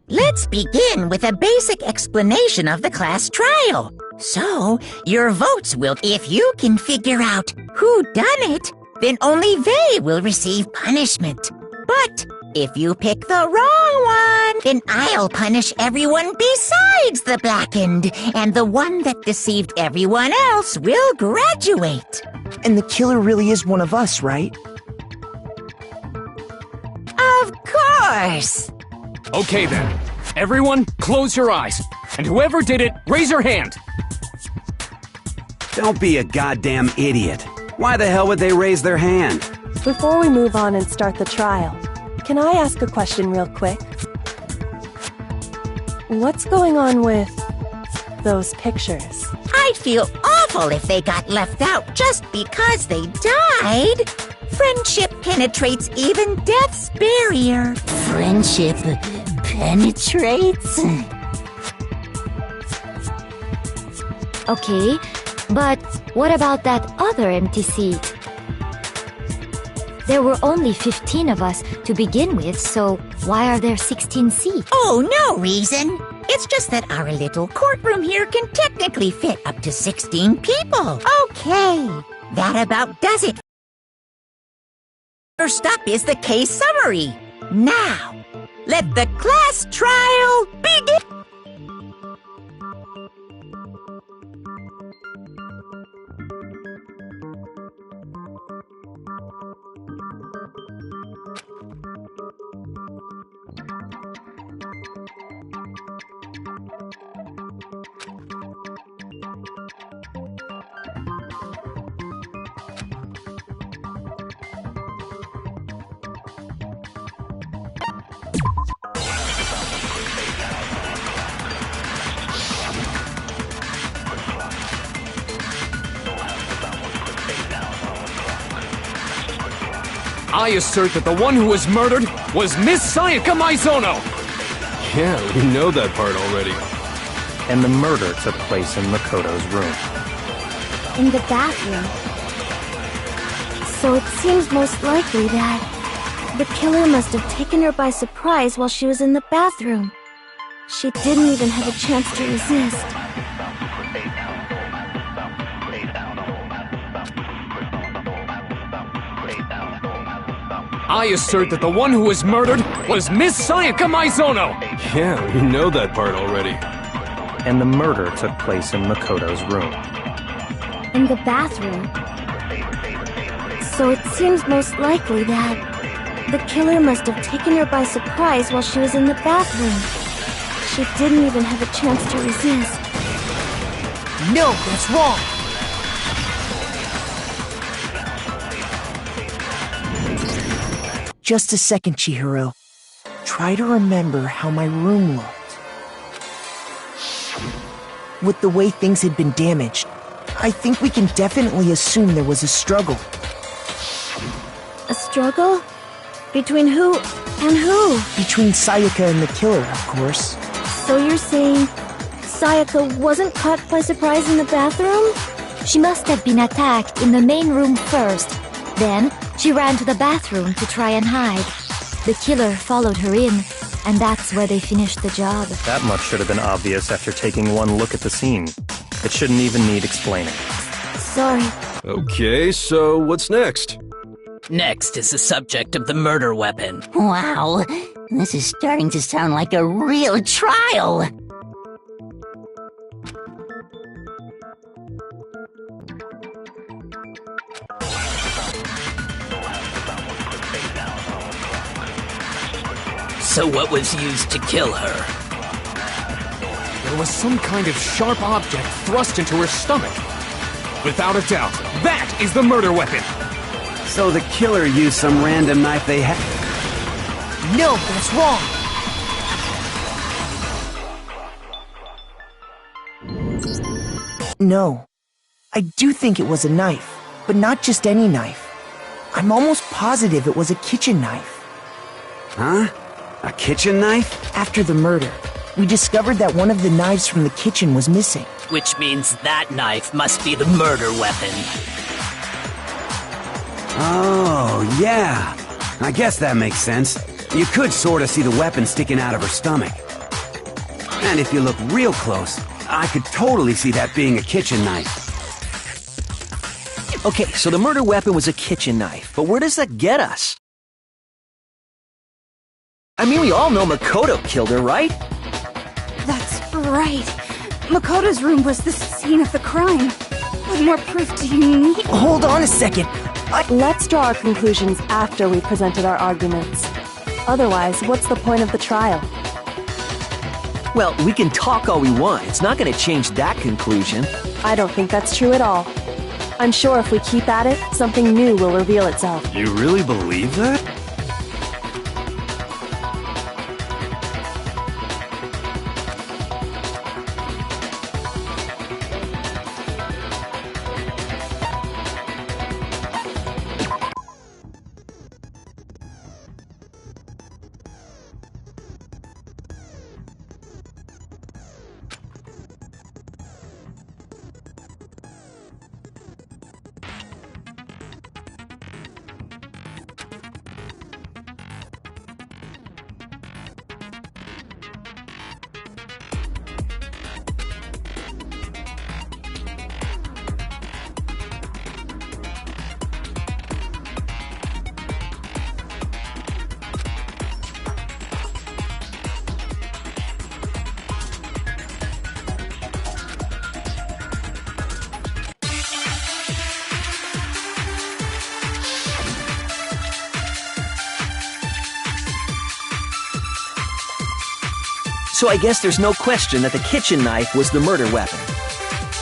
Let's begin with a basic explanation of the class trial. So, your votes will... If you can figure out who done it, then only they will receive punishment. But if you pick the wrong one, then I'll punish everyone besides the blackened, and the one that deceived everyone else will graduate. And the killer really is one of us, right? Of course! Okay then. Everyone, close your eyes. And whoever did it, raise your hand. Don't be a goddamn idiot. Why the hell would they raise their hand? Before we move on and start the trial, can I ask a question real quick? What's going on with those pictures? I'd feel awful if they got left out just because they died. Friendship penetrates even death's barrier. Friendship penetrates? Okay, but what about that other empty seat? There were only 15 of us to begin with, so why are there 16 seats? Oh, no reason. It's just that our little courtroom here can technically fit up to 16 people. Okay, that about does it. First up is the case summary. Now, let the class trial begin! I assert that the one who was murdered was Miss Sayaka Maizono! Yeah, we know that part already. And the murder took place in Makoto's room. In the bathroom. So it seems most likely that the killer must have taken her by surprise while she was in the bathroom. She didn't even have a chance to resist. I assert that the one who was murdered was Miss Sayaka Maizono! Yeah, we know that part already. And the murder took place in Makoto's room. In the bathroom. So it seems most likely that the killer must have taken her by surprise while she was in the bathroom. She didn't even have a chance to resist. No, that's wrong! Just a second, Chihiro. Try to remember how my room looked. With the way things had been damaged, I think we can definitely assume there was a struggle. A struggle? Between who and who? Between Sayaka and the killer, of course. So you're saying Sayaka wasn't caught by surprise in the bathroom? She must have been attacked in the main room first. Then, she ran to the bathroom to try and hide. The killer followed her in, and that's where they finished the job. That much should have been obvious after taking one look at the scene. It shouldn't even need explaining. Sorry. Okay, so what's next? Next is the subject of the murder weapon. Wow, this is starting to sound like a real trial. So what was used to kill her? There was some kind of sharp object thrust into her stomach. Without a doubt, that is the murder weapon! So the killer used some random knife they had. No, that's wrong. No. I do think it was a knife, but not just any knife. I'm almost positive it was a kitchen knife. Huh? A kitchen knife? After the murder, we discovered that one of the knives from the kitchen was missing. Which means that knife must be the murder weapon. Oh, yeah. I guess that makes sense. You could sort of see the weapon sticking out of her stomach. And if you look real close, I could totally see that being a kitchen knife. Okay, so the murder weapon was a kitchen knife, but where does that get us? I mean, we all know Makoto killed her, right? That's right. Makoto's room was the scene of the crime. What more proof do you need? Hold on a second. Let's draw our conclusions after we presented our arguments. Otherwise, what's the point of the trial? Well, we can talk all we want. It's not going to change that conclusion. I don't think that's true at all. I'm sure if we keep at it, something new will reveal itself. You really believe that? So I guess there's no question that the kitchen knife was the murder weapon.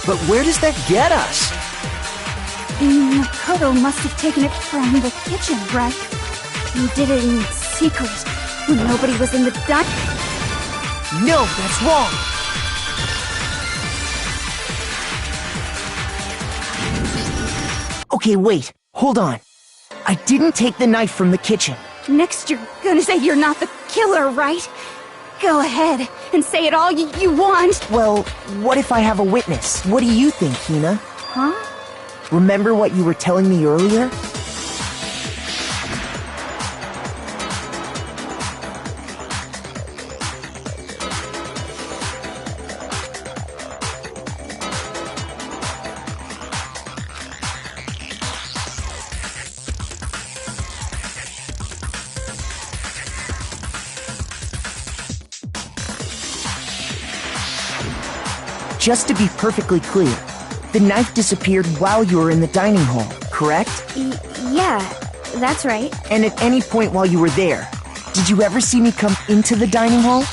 But where does that get us? Makoto must have taken it from the kitchen, right? He did it in secret, when nobody was in the No, that's wrong. Okay, wait. Hold on. I didn't take the knife from the kitchen. Next you're gonna say you're not the killer, right? Go ahead and say it all you want. Well, what if I have a witness? What do you think, Hina? Huh? Remember what you were telling me earlier? Just to be perfectly clear, the knife disappeared while you were in the dining hall, correct? Yeah, that's right. And at any point while you were there, did you ever see me come into the dining hall?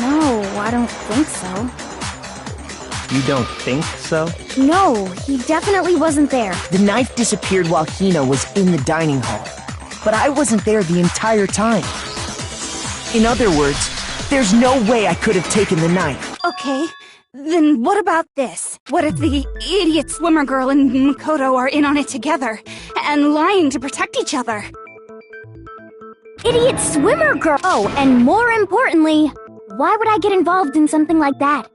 No, I don't think so. You don't think so? No, he definitely wasn't there. The knife disappeared while Hina was in the dining hall, but I wasn't there the entire time. In other words, there's no way I could have taken the knife. Okay, then what about this? What if the idiot swimmer girl and Makoto are in on it together, and lying to protect each other? Idiot swimmer girl! Oh, and more importantly, why would I get involved in something like that?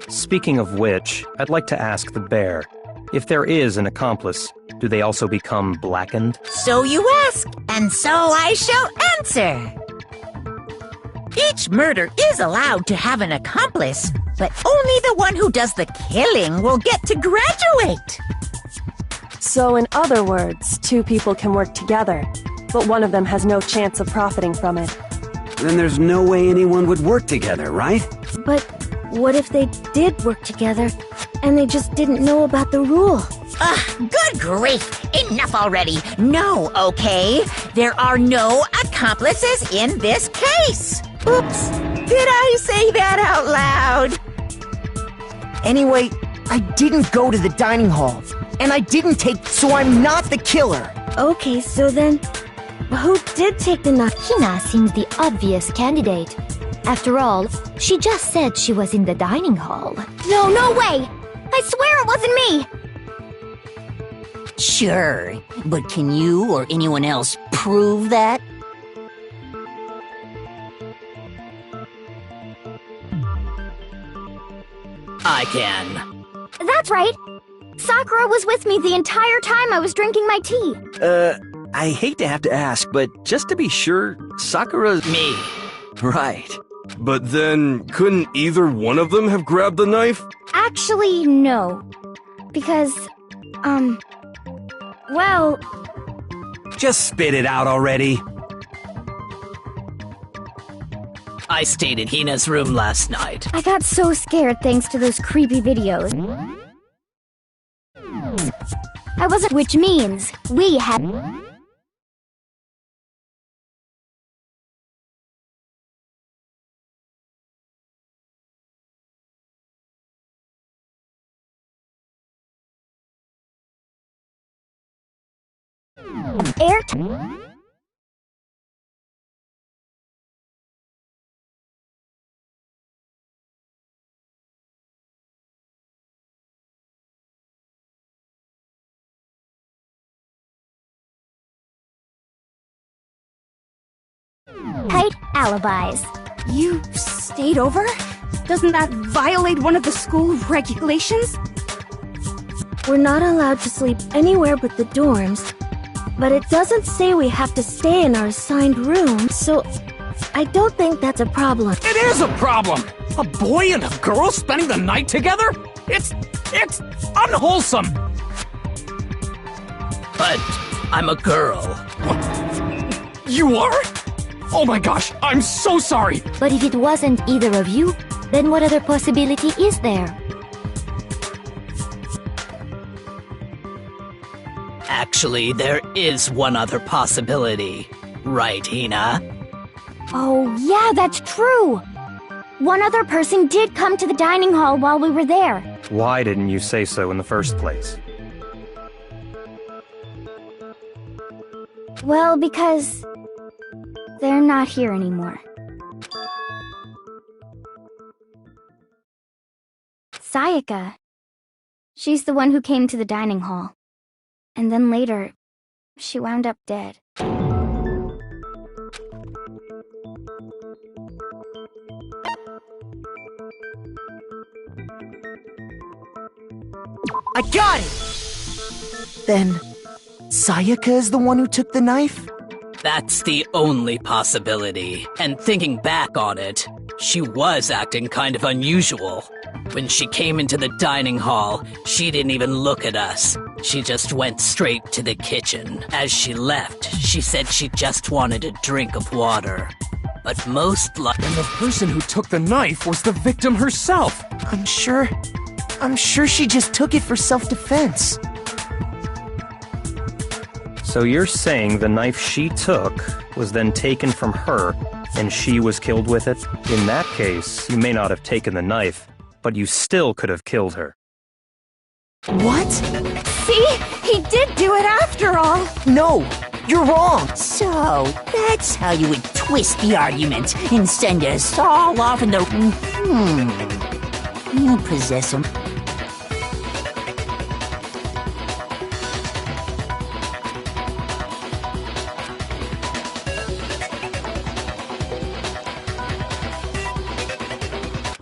Speaking of which, I'd like to ask the bear, if there is an accomplice, do they also become blackened? So you ask, and so I shall answer. Each murder is allowed to have an accomplice, but only the one who does the killing will get to graduate. So in other words, two people can work together, but one of them has no chance of profiting from it. Then there's no way anyone would work together, right? But what if they did work together, and they just didn't know about the rule? Good grief! Enough already! No, okay? There are no accomplices in this case! Oops! Did I say that out loud? Anyway, I didn't go to the dining hall. And I didn't take, so I'm not the killer. Okay, so then, who did take the knife? Hina seems the obvious candidate. After all, she just said she was in the dining hall. No, no way! I swear it wasn't me! Sure, but can you or anyone else prove that? I can. That's right. Sakura was with me the entire time I was drinking my tea. I hate to have to ask, but just to be sure, Sakura's... Me. Right. But then, couldn't either one of them have grabbed the knife? Actually, no. Because, well... Just spit it out already. I stayed in Hina's room last night. I got so scared thanks to those creepy videos. I wasn't, which means we had... Air... tight alibis. You stayed over? Doesn't that violate one of the school regulations? We're not allowed to sleep anywhere but the dorms, but it doesn't say we have to stay in our assigned room, so I don't think that's a problem. It is a problem! A boy and a girl spending the night together? It's unwholesome! But I'm a girl. You are? Oh my gosh, I'm so sorry! But if it wasn't either of you, then what other possibility is there? Actually, there is one other possibility. Right, Hina? Oh, yeah, that's true! One other person did come to the dining hall while we were there. Why didn't you say so in the first place? Well, because... they're not here anymore. Sayaka. She's the one who came to the dining hall. And then later, she wound up dead. I got it! Then, Sayaka is the one who took the knife? That's the only possibility. And thinking back on it, she was acting kind of unusual. When she came into the dining hall, she didn't even look at us. She just went straight to the kitchen. As she left, she said she just wanted a drink of water. But most likely... And the person who took the knife was the victim herself! I'm sure she just took it for self-defense. So you're saying the knife she took was then taken from her, and she was killed with it? In that case, you may not have taken the knife, but you still could have killed her. What? See? He did do it after all! No! You're wrong! So, that's how you would twist the argument and send us all off in the... You possess him.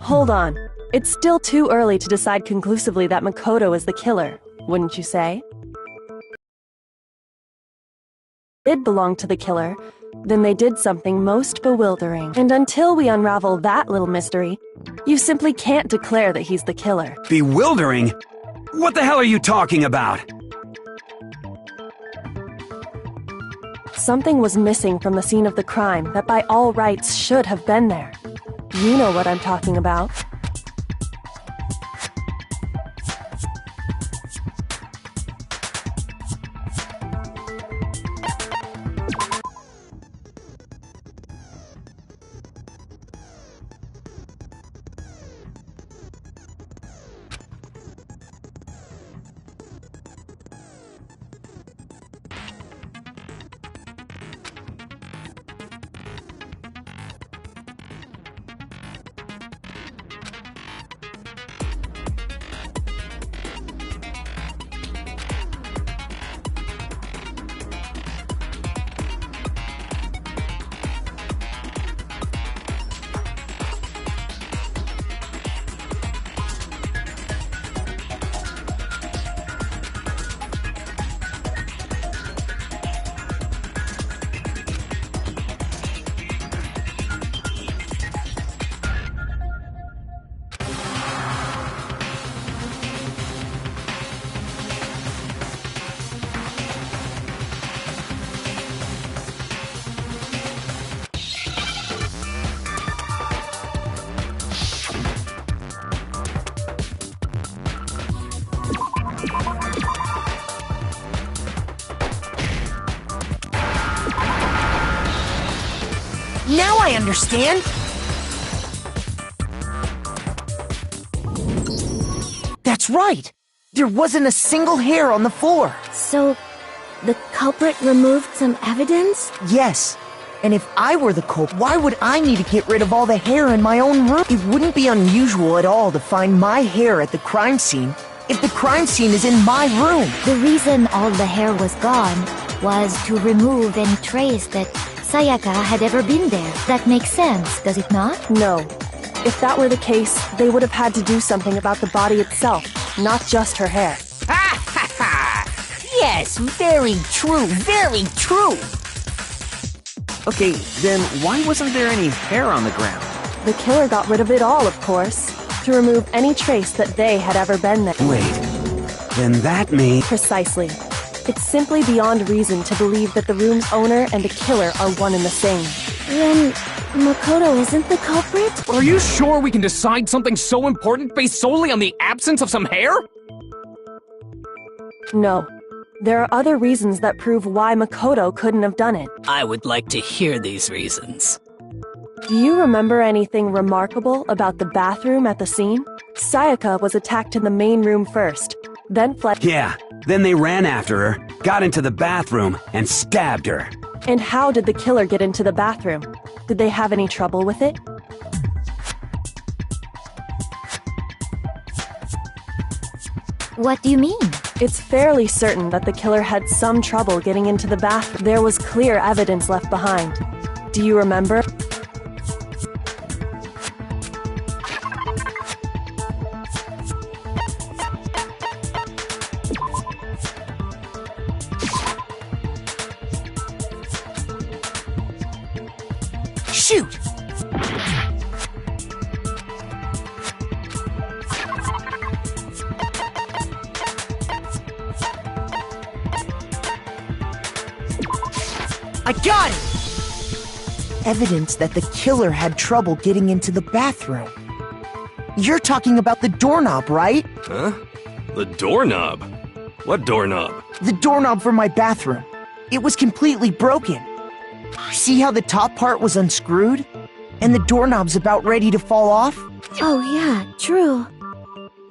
Hold on. It's still too early to decide conclusively that Makoto is the killer, wouldn't you say? Did belong to the killer, then they did something most bewildering. And until we unravel that little mystery, you simply can't declare that he's the killer. Bewildering? What the hell are you talking about? Something was missing from the scene of the crime that by all rights should have been there. You know what I'm talking about. Now I understand! That's right! There wasn't a single hair on the floor! So, the culprit removed some evidence? Yes. And if I were the culprit, why would I need to get rid of all the hair in my own room? It wouldn't be unusual at all to find my hair at the crime scene if the crime scene is in my room. The reason all the hair was gone was to remove any trace that Sayaka had ever been there. That makes sense, does it not? No. If that were the case, they would have had to do something about the body itself, not just her hair. Ha ha ha! Yes, very true, very true! Okay, then why wasn't there any hair on the ground? The killer got rid of it all, of course, to remove any trace that they had ever been there. Wait, then that means... Precisely. It's simply beyond reason to believe that the room's owner and the killer are one and the same. Then Makoto isn't the culprit? Are you sure we can decide something so important based solely on the absence of some hair? No. There are other reasons that prove why Makoto couldn't have done it. I would like to hear these reasons. Do you remember anything remarkable about the bathroom at the scene? Sayaka was attacked in the main room first, then fled. Yeah, then they ran after her, got into the bathroom, and stabbed her. And how did the killer get into the bathroom? Did they have any trouble with it? What do you mean? It's fairly certain that the killer had some trouble getting into the bathroom. There was clear evidence left behind. Do you remember? Shoot! I got it! Evidence that the killer had trouble getting into the bathroom. You're talking about the doorknob, right? Huh? The doorknob? What doorknob? The doorknob for my bathroom. It was completely broken. See how the top part was unscrewed? And the doorknob's about ready to fall off? Oh yeah, true.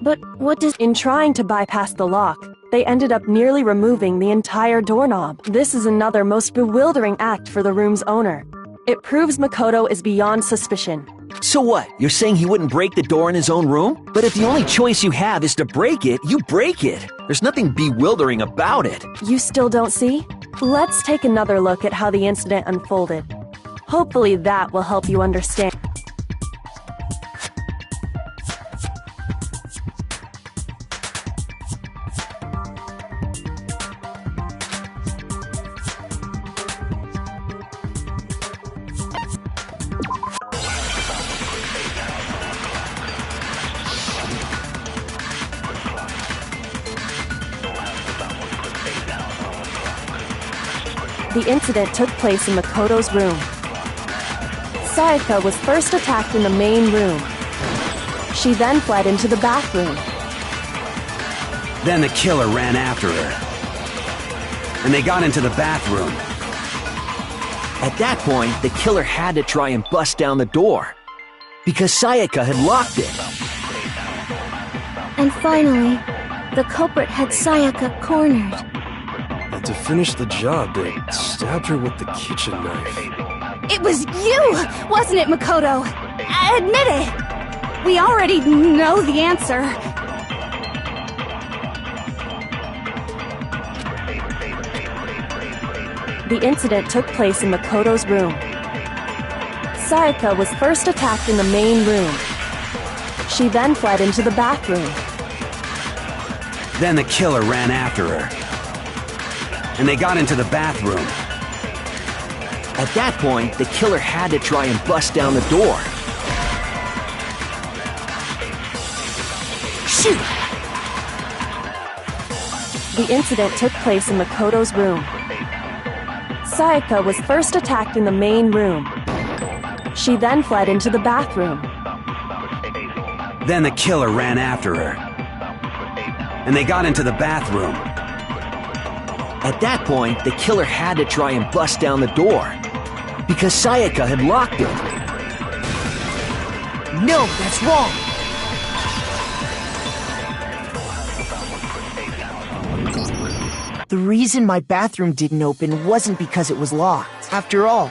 But what does... In trying to bypass the lock, they ended up nearly removing the entire doorknob. This is another most bewildering act for the room's owner. It proves Makoto is beyond suspicion. So what? You're saying he wouldn't break the door in his own room? But if the only choice you have is to break it, you break it. There's nothing bewildering about it. You still don't see? Let's take another look at how the incident unfolded. Hopefully that will help you understand. The incident took place in Makoto's room. Sayaka was first attacked in the main room. She then fled into the bathroom. Then the killer ran after her. And they got into the bathroom. At that point, the killer had to try and bust down the door, because Sayaka had locked it. And finally, the culprit had Sayaka cornered. And to finish the job, they stabbed her with the kitchen knife. It was you, wasn't it, Makoto? Admit it! We already know the answer. The incident took place in Makoto's room. Sayaka was first attacked in the main room. She then fled into the bathroom. Then the killer ran after her. And they got into the bathroom. At that point, the killer had to try and bust down the door. Shoot! The incident took place in Makoto's room. Sayaka was first attacked in the main room. She then fled into the bathroom. Then the killer ran after her. And they got into the bathroom. At that point, the killer had to try and bust down the door. Because Sayaka had locked it. No, that's wrong. The reason my bathroom didn't open wasn't because it was locked. After all,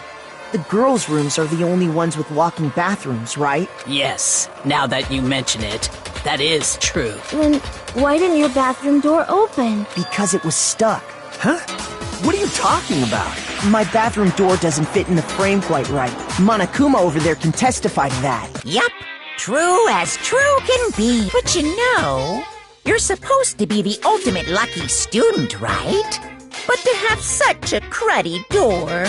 the girls' rooms are the only ones with walking bathrooms, right? Yes, now that you mention it, that is true. Then why didn't your bathroom door open? Because it was stuck. Huh? What are you talking about? My bathroom door doesn't fit in the frame quite right. Monokuma over there can testify to that. Yup, true as true can be. But you know, you're supposed to be the ultimate lucky student, right? But to have such a cruddy door,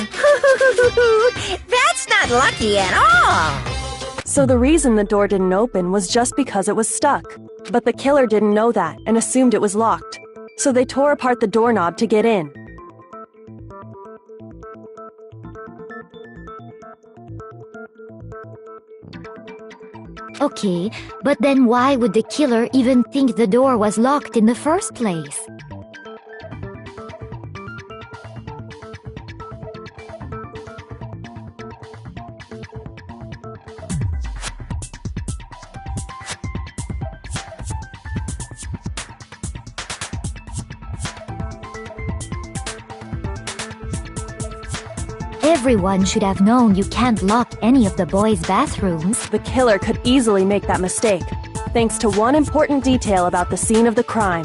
that's not lucky at all. So the reason the door didn't open was just because it was stuck. But the killer didn't know that and assumed it was locked. So they tore apart the doorknob to get in. Okay, but then why would the killer even think the door was locked in the first place? Everyone should have known you can't lock any of the boys' bathrooms. The killer could easily make that mistake, thanks to one important detail about the scene of the crime.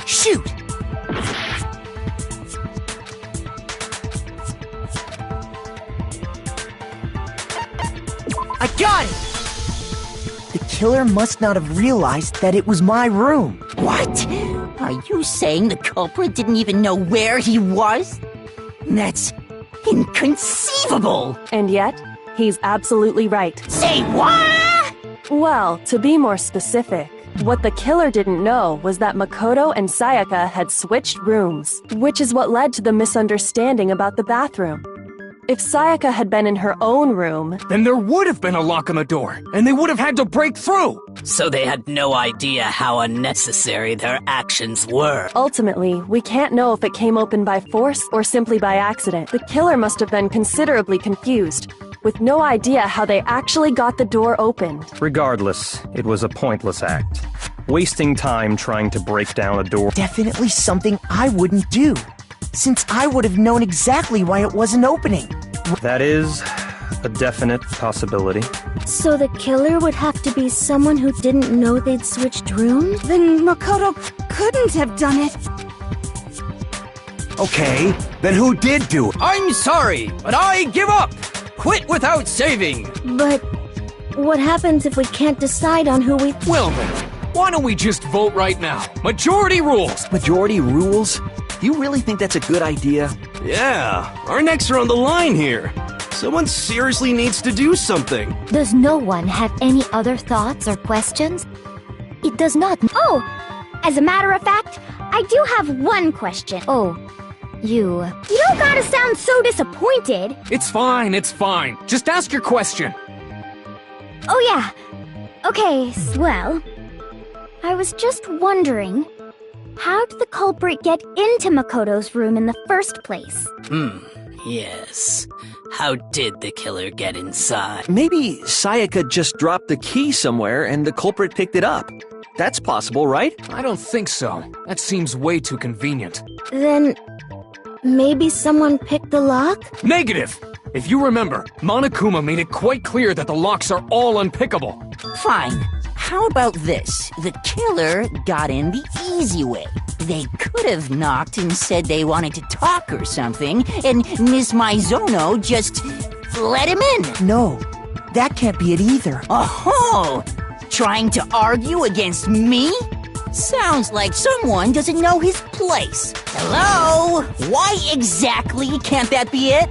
Shoot! I got it! The killer must not have realized that it was my room. What? Are you saying the culprit didn't even know where he was? That's inconceivable! And yet, he's absolutely right. Say what? Well, to be more specific, what the killer didn't know was that Makoto and Sayaka had switched rooms, which is what led to the misunderstanding about the bathroom. If Sayaka had been in her own room, then there would have been a lock on the door, and they would have had to break through. So they had no idea how unnecessary their actions were. Ultimately, we can't know if it came open by force or simply by accident. The killer must have been considerably confused, with no idea how they actually got the door opened. Regardless, it was a pointless act. Wasting time trying to break down a door. Definitely something I wouldn't do, since I would have known exactly why it wasn't opening. That is a definite possibility. So the killer would have to be someone who didn't know they'd switched rooms? Then Makoto couldn't have done it. Okay, then who did do it? I'm sorry, but I give up! Quit without saving! But what happens if we can't decide on who we... Well then, why don't we just vote right now? Majority rules! Majority rules? You really think that's a good idea? Yeah, our necks are on the line here. Someone seriously needs to do something. Does no one have any other thoughts or questions? It does not... Oh, as a matter of fact, I do have one question. Oh, you... You don't gotta sound so disappointed. It's fine, it's fine. Just ask your question. Oh yeah. Okay, well, I was just wondering, how did the culprit get into Makoto's room in the first place? Yes. How did the killer get inside? Maybe Sayaka just dropped the key somewhere and the culprit picked it up. That's possible, right? I don't think so. That seems way too convenient. Then... maybe someone picked the lock? Negative! If you remember, Monokuma made it quite clear that the locks are all unpickable. Fine. How about this? The killer got in the easy way. They could have knocked and said they wanted to talk or something, and Miss Maizono just let him in. No, that can't be it either. Oh, trying to argue against me? Sounds like someone doesn't know his place. Hello? Why exactly can't that be it?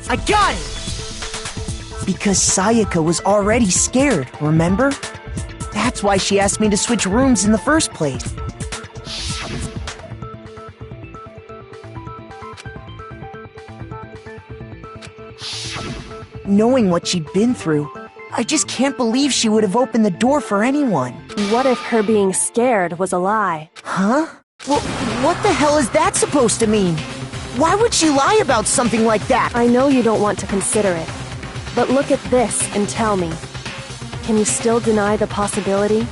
I got it! Because Sayaka was already scared, remember? That's why she asked me to switch rooms in the first place. knowing what she'd been through, I just can't believe she would have opened the door for anyone. What if her being scared was a lie? Huh? Well, what the hell is that supposed to mean? Why would she lie about something like that? I know you don't want to consider it, but look at this and tell me. Can you still deny the possibility?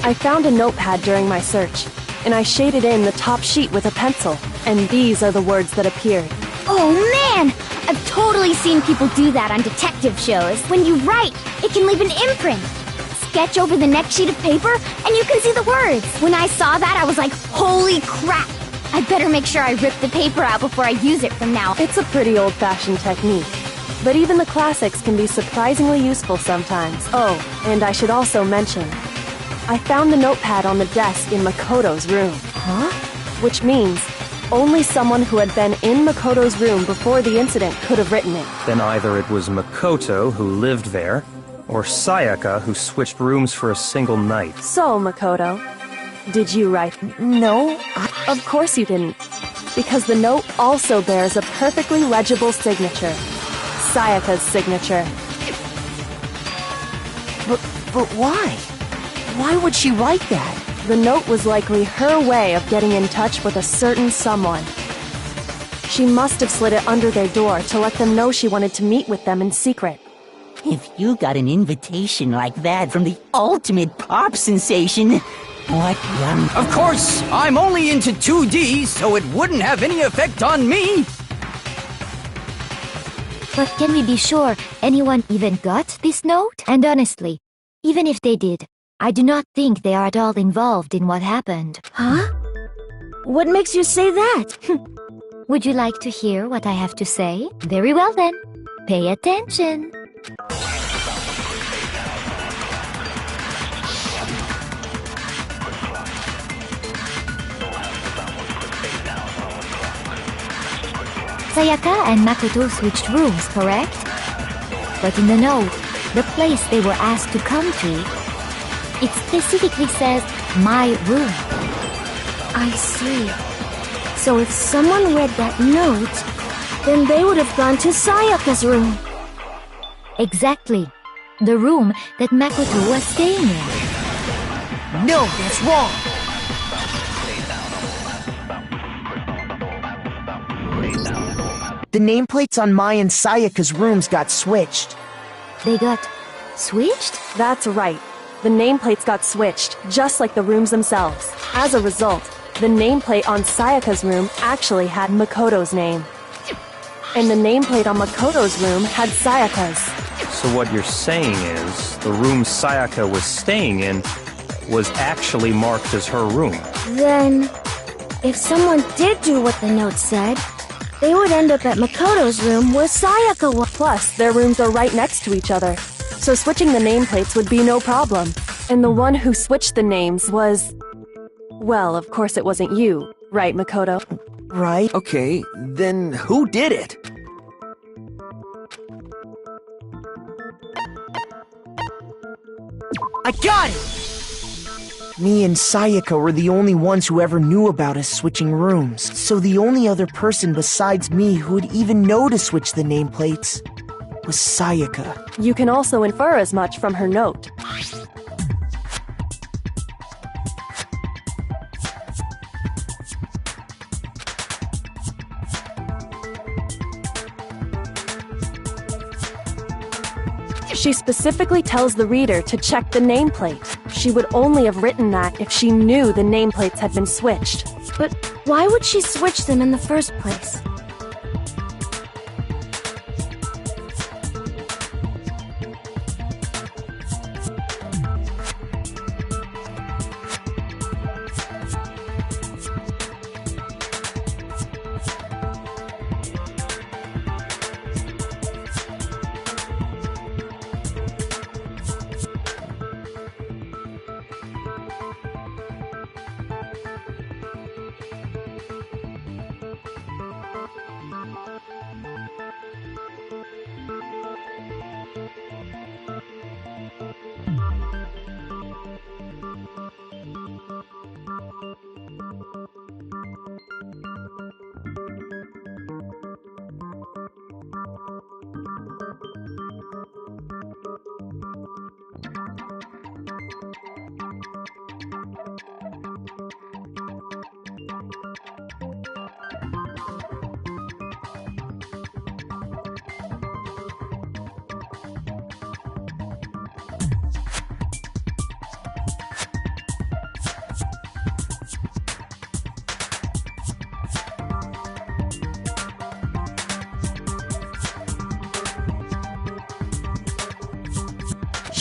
I found a notepad during my search, and I shaded in the top sheet with a pencil, and these are the words that appeared. Oh man! I've totally seen people do that on detective shows. When you write, it can leave an imprint. Sketch over the next sheet of paper, and you can see the words. When I saw that, I was like, holy crap! I better make sure I rip the paper out before I use it from now. It's a pretty old-fashioned technique, but even the classics can be surprisingly useful sometimes. Oh, and I should also mention, I found the notepad on the desk in Makoto's room. Huh? Which means only someone who had been in Makoto's room before the incident could have written it. Then either it was Makoto who lived there, or Sayaka who switched rooms for a single night. So, Makoto, did you write? No, Of course you didn't, because the note also bears a perfectly legible signature. Sayaka's signature. But why? Why would she write that? The note was likely her way of getting in touch with a certain someone. She must have slid it under their door to let them know she wanted to meet with them in secret. If you got an invitation like that from the ultimate pop sensation, what young... Of course, I'm only into 2D, so it wouldn't have any effect on me. But can we be sure anyone even got this note? And honestly, even if they did, I do not think they are at all involved in what happened. Huh? What makes you say that? Would you like to hear what I have to say? Very well then. Pay attention. Sayaka and Makoto switched rooms, correct? But in the note, the place they were asked to come to, it specifically says, my room. I see. So if someone read that note, then they would have gone to Sayaka's room. Exactly. The room that Makoto was staying in. No, that's wrong. The nameplates on Mai and Sayaka's rooms got switched. They got switched? That's right. The nameplates got switched, just like the rooms themselves. As a result, the nameplate on Sayaka's room actually had Makoto's name. And the nameplate on Makoto's room had Sayaka's. So what you're saying is, the room Sayaka was staying in was actually marked as her room. Then, if someone did do what the note said, they would end up at Makoto's room where Sayaka was. Plus, their rooms are right next to each other, so switching the nameplates would be no problem. And the one who switched the names was... Well, of course it wasn't you, right, Makoto? Right. Okay, then who did it? I got it! Me and Sayaka were the only ones who ever knew about us switching rooms, so the only other person besides me who would even know to switch the nameplates was Sayaka. You can also infer as much from her note. She specifically tells the reader to check the nameplate. She would only have written that if she knew the nameplates had been switched. But why would she switch them in the first place?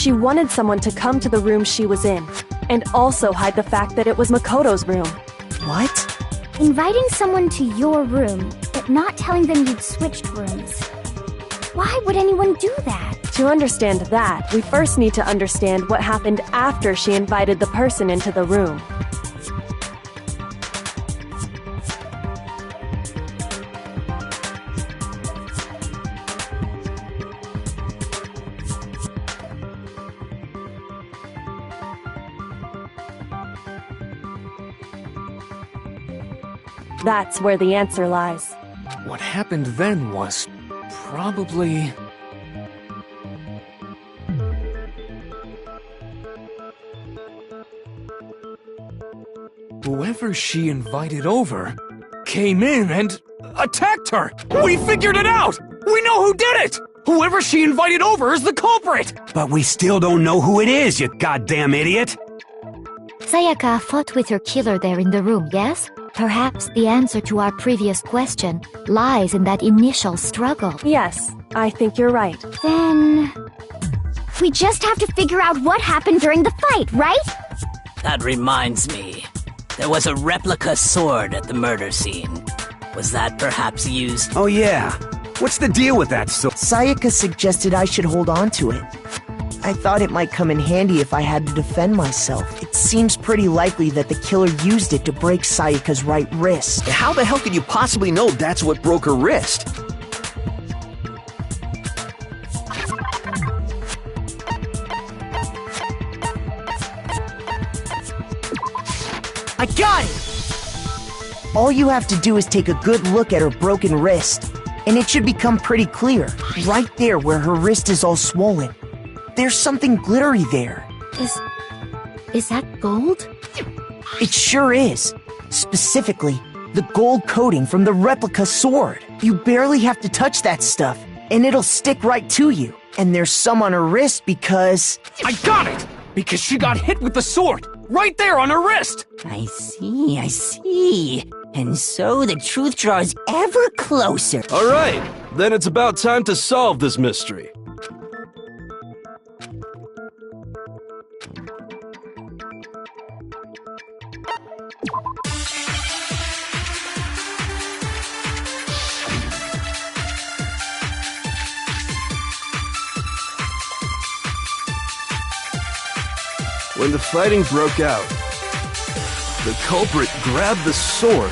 She wanted someone to come to the room she was in, and also hide the fact that it was Makoto's room. What? Inviting someone to your room, but not telling them you'd switched rooms. Why would anyone do that? To understand that, we first need to understand what happened after she invited the person into the room. That's where the answer lies. What happened then was probably... whoever she invited over came in and attacked her! We figured it out! We know who did it! Whoever she invited over is the culprit! But we still don't know who it is, you goddamn idiot! Sayaka fought with her killer there in the room, yes? Perhaps the answer to our previous question lies in that initial struggle. Yes, I think you're right. Then... we just have to figure out what happened during the fight, right? That reminds me. There was a replica sword at the murder scene. Was that perhaps used? Oh yeah. What's the deal with that sword? Sayaka suggested I should hold on to it. I thought it might come in handy if I had to defend myself. It seems pretty likely that the killer used it to break Sayaka's right wrist. How the hell could you possibly know that's what broke her wrist? I got it! All you have to do is take a good look at her broken wrist, and it should become pretty clear. Right there where her wrist is all swollen. There's something glittery there. Is that gold? It sure is. Specifically, the gold coating from the replica sword. You barely have to touch that stuff, and it'll stick right to you. And there's some on her wrist because... I got it! Because she got hit with the sword! Right there on her wrist! I see. And so the truth draws ever closer. Alright, then it's about time to solve this mystery. When the fighting broke out, the culprit grabbed the sword,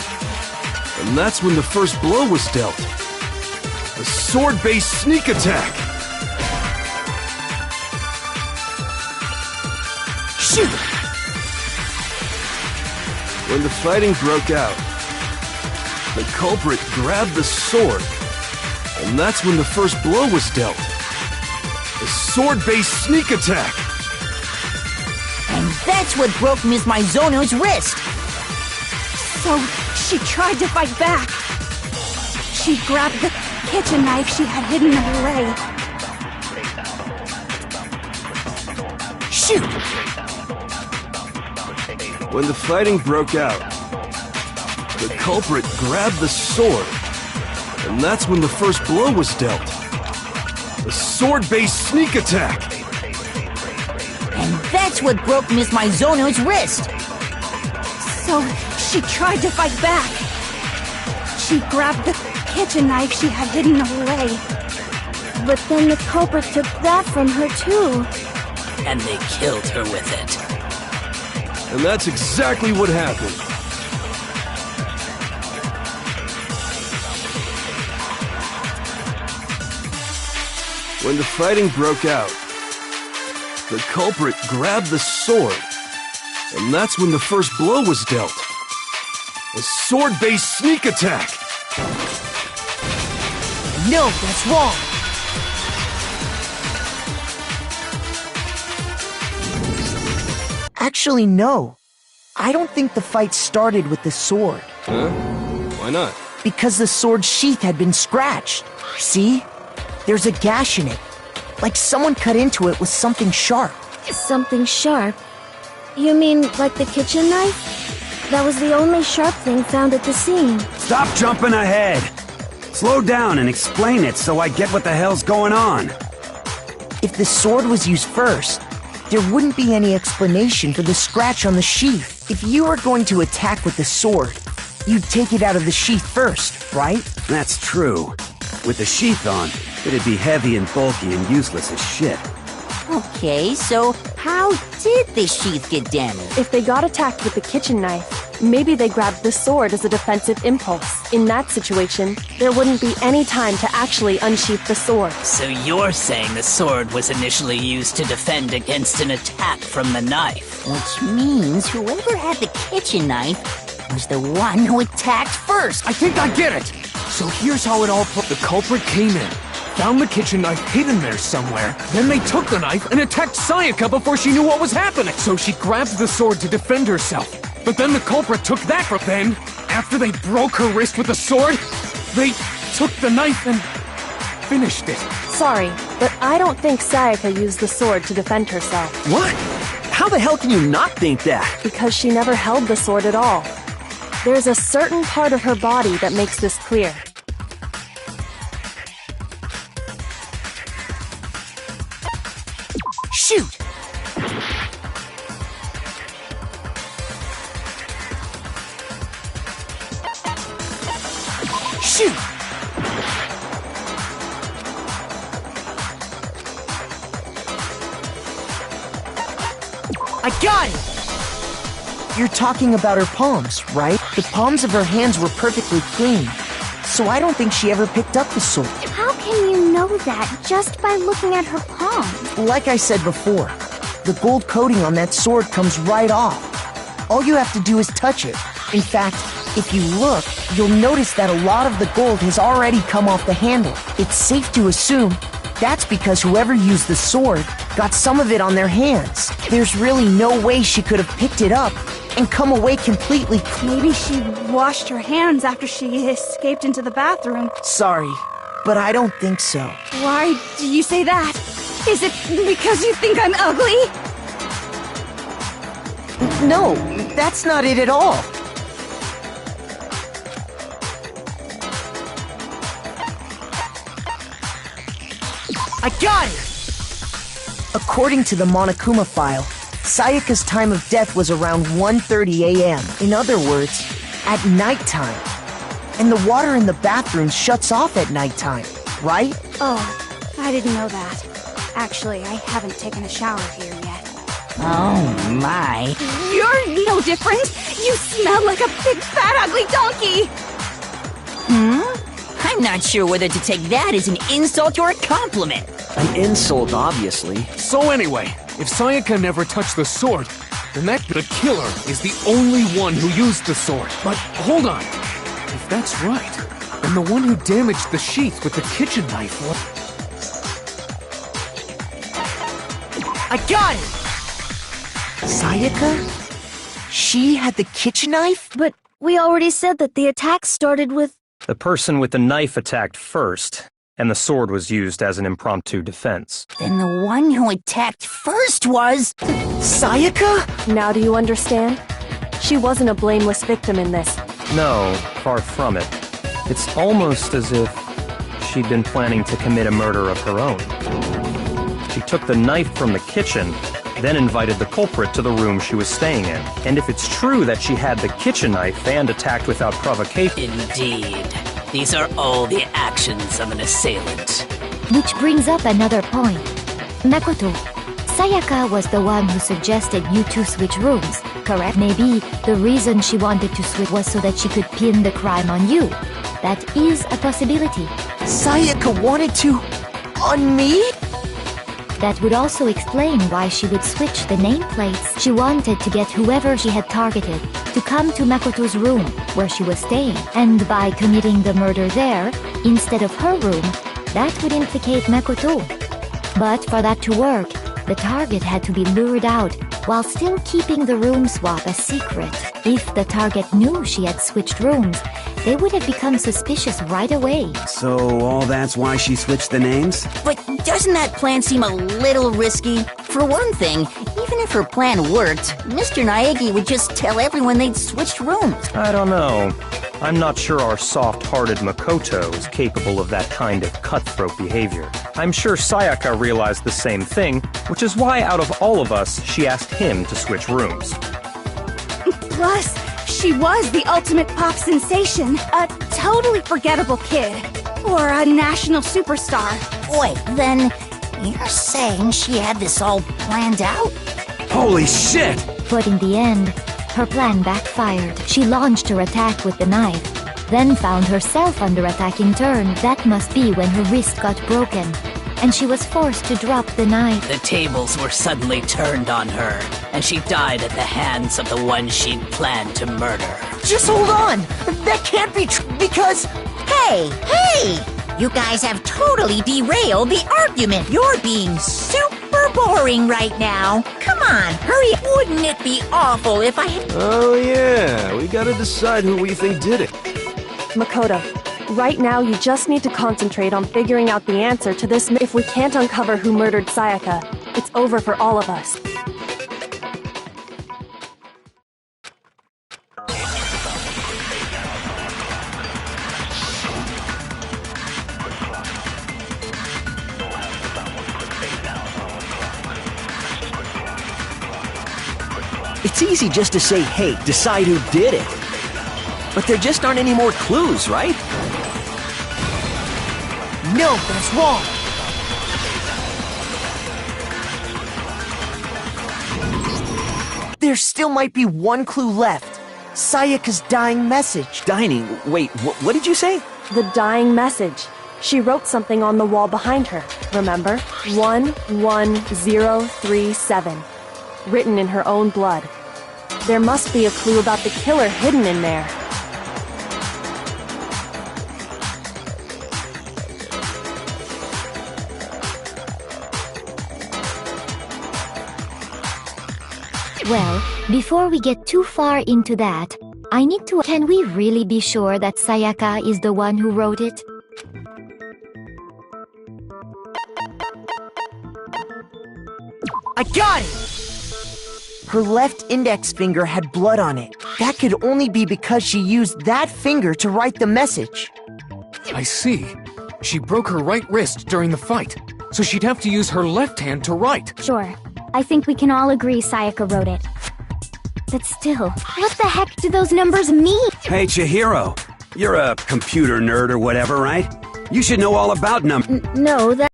and that's when the first blow was dealt. A sword-based sneak attack! Shoot! When the fighting broke out, the culprit grabbed the sword, and that's when the first blow was dealt. A sword-based sneak attack! And that's what broke Ms. Mizono's wrist. So, she tried to fight back. She grabbed the kitchen knife she had hidden away. Shoot! When the fighting broke out, the culprit grabbed the sword, and that's when the first blow was dealt. A sword-based sneak attack! And that's what broke Ms. Mizono's wrist. So, she tried to fight back. She grabbed the kitchen knife she had hidden away. But then the culprit took that from her too. And they killed her with it. And that's exactly what happened. When the fighting broke out, the culprit grabbed the sword, and that's when the first blow was dealt. A sword-based sneak attack! No, that's wrong! Actually, no. I don't think the fight started with the sword. Huh? Why not? Because the sword's sheath had been scratched. See? There's a gash in it. Like someone cut into it with something sharp. Something sharp? You mean like the kitchen knife? That was the only sharp thing found at the scene. Stop jumping ahead! Slow down and explain it so I get what the hell's going on. If the sword was used first, there wouldn't be any explanation for the scratch on the sheath. If you were going to attack with the sword, you'd take it out of the sheath first, right? That's true. With the sheath on, it'd be heavy and bulky and useless as shit. Okay, so how did the sheath get damaged? If they got attacked with the kitchen knife, maybe they grabbed the sword as a defensive impulse. In that situation, there wouldn't be any time to actually unsheath the sword. So you're saying the sword was initially used to defend against an attack from the knife? Which means whoever had the kitchen knife was the one who attacked first. I think I get it! So here's how it all put. The culprit came in, found the kitchen knife hidden there somewhere, then they took the knife and attacked Sayaka before she knew what was happening. So she grabs the sword to defend herself. But then the culprit took that from then, after they broke her wrist with the sword, they took the knife and finished it. Sorry, but I don't think Sayaka used the sword to defend herself. What? How the hell can you not think that? Because she never held the sword at all. There's a certain part of her body that makes this clear. Shoot! Shoot! I got it! You're talking about her palms, right? The palms of her hands were perfectly clean, so I don't think she ever picked up the sword. How can you know that just by looking at her palms? Like I said before, the gold coating on that sword comes right off. All you have to do is touch it. In fact, if you look, you'll notice that a lot of the gold has already come off the handle. It's safe to assume that's because whoever used the sword got some of it on their hands. There's really no way she could have picked it up and come away completely clean. Maybe she washed her hands after she escaped into the bathroom. Sorry, but I don't think so. Why do you say that? Is it because you think I'm ugly? No, that's not it at all. I got it! According to the Monokuma file, Sayaka's time of death was around 1:30 a.m. In other words, at nighttime. And the water in the bathroom shuts off at nighttime, right? Oh, I didn't know that. Actually, I haven't taken a shower here yet. Oh my. You're no different! You smell like a big fat ugly donkey! I'm not sure whether to take that as an insult or a compliment. An insult, obviously. So anyway, if Sayaka never touched the sword, then the killer is the only one who used the sword. But hold on. If that's right, then the one who damaged the sheath with the kitchen knife was... I got it! Sayaka? She had the kitchen knife? But we already said that the attack started with... The person with the knife attacked first, and the sword was used as an impromptu defense. Then the one who attacked first was... Sayaka? Now do you understand? She wasn't a blameless victim in this. No, far from it. It's almost as if she'd been planning to commit a murder of her own. She took the knife from the kitchen, then invited the culprit to the room she was staying in. And if it's true that she had the kitchen knife and attacked without provocation... Indeed. These are all the actions of an assailant. Which brings up another point. Makoto, Sayaka was the one who suggested you two switch rooms, correct? Maybe the reason she wanted to switch was so that she could pin the crime on you. That is a possibility. Sayaka wanted to... on me? That would also explain why she would switch the nameplates. She wanted to get whoever she had targeted to come to Makoto's room, where she was staying. And by committing the murder there, instead of her room, that would implicate Makoto. But for that to work, the target had to be lured out, while still keeping the room swap a secret. If the target knew she had switched rooms, they would have become suspicious right away. So all that's why she switched the names? But doesn't that plan seem a little risky? For one thing, even if her plan worked, Mr. Naegi would just tell everyone they'd switched rooms. I don't know. I'm not sure our soft-hearted Makoto is capable of that kind of cutthroat behavior. I'm sure Sayaka realized the same thing, which is why out of all of us, she asked him to switch rooms. Plus, she was the ultimate pop sensation. A totally forgettable kid. Or a national superstar. Wait, then you're saying she had this all planned out? Holy shit! But in the end, her plan backfired. She launched her attack with the knife, then found herself under attack in turn. That must be when her wrist got broken, and she was forced to drop the knife. The tables were suddenly turned on her, and she died at the hands of the one she'd planned to murder. Just hold on! That can't be true because... Hey! You guys have totally derailed the argument. You're being super boring right now. Come on, hurry. Wouldn't it be awful if I had... Oh yeah, we gotta decide who we think did it. Makoto, right now you just need to concentrate on figuring out the answer to this. If we can't uncover who murdered Sayaka, it's over for all of us. It's easy just to say, hey, decide who did it. But there just aren't any more clues, right? No, that's wrong! There still might be one clue left. Sayaka's dying message. Dining? Wait, what did you say? The dying message. She wrote something on the wall behind her, remember? 11037. Written in her own blood. There must be a clue about the killer hidden in there. Well, before we get too far into that, I need to... Can we really be sure that Sayaka is the one who wrote it? I got it! Her left index finger had blood on it. That could only be because she used that finger to write the message. I see. She broke her right wrist during the fight, so she'd have to use her left hand to write. Sure. I think we can all agree Sayaka wrote it. But still, what the heck do those numbers mean? Hey, Chihiro. You're a computer nerd or whatever, right? You should know all about numbers. No, that...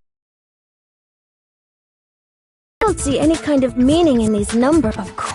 I don't see any kind of meaning in these numbers. Of course.